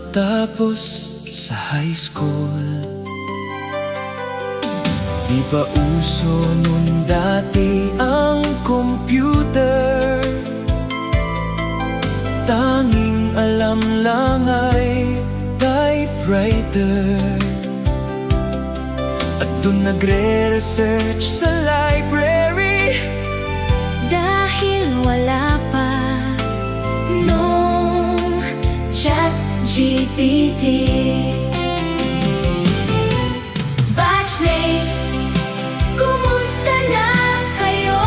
Pagtapos sa high school, di pa uso nun dati ang computer. Tanging alam lang ay typewriter. At dun nagre-research sa library, dahil wala pa nung ChatGPT. Batchmates, kumusta na kayo?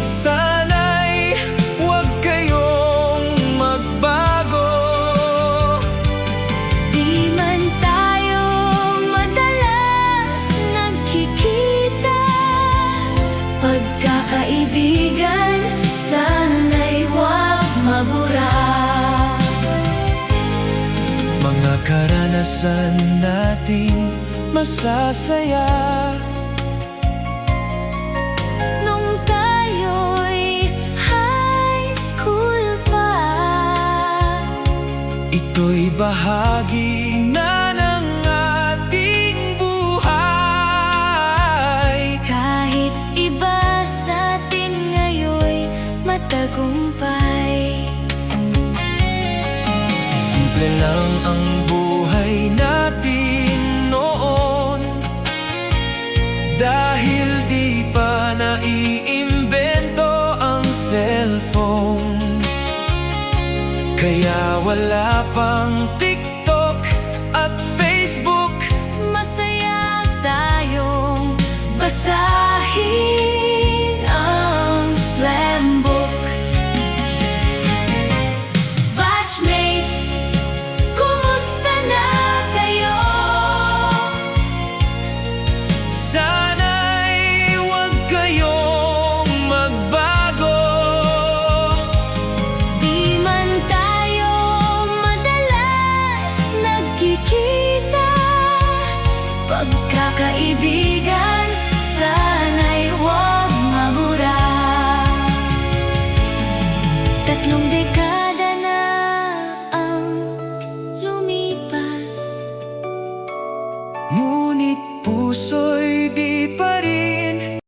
sana'y huwag kayong magbago. Di man tayo madalas nagkikita, pagkakaibigan sana'y huwag mabura. Mga karanasan nating masasaya, Nung tayo'y high school pa, ito'y bahagi na ng ating buhay. kahit iba sa atin ngayon'y matagumpay. Simple lang ang buhay natin noon, dahil di pa naiimbento ang cellphone. Kaya wala pang TikTok at Facebook. Masaya tayong basahin ang slam book. Batchmates, kumusta na kayo? Sana'y huwag kayong magbago. Di man tayo madalas nagkikita, pagkakaibigan sana'y huwag mabura. 3 dekada na ang lumipas, Ngunit puso'y di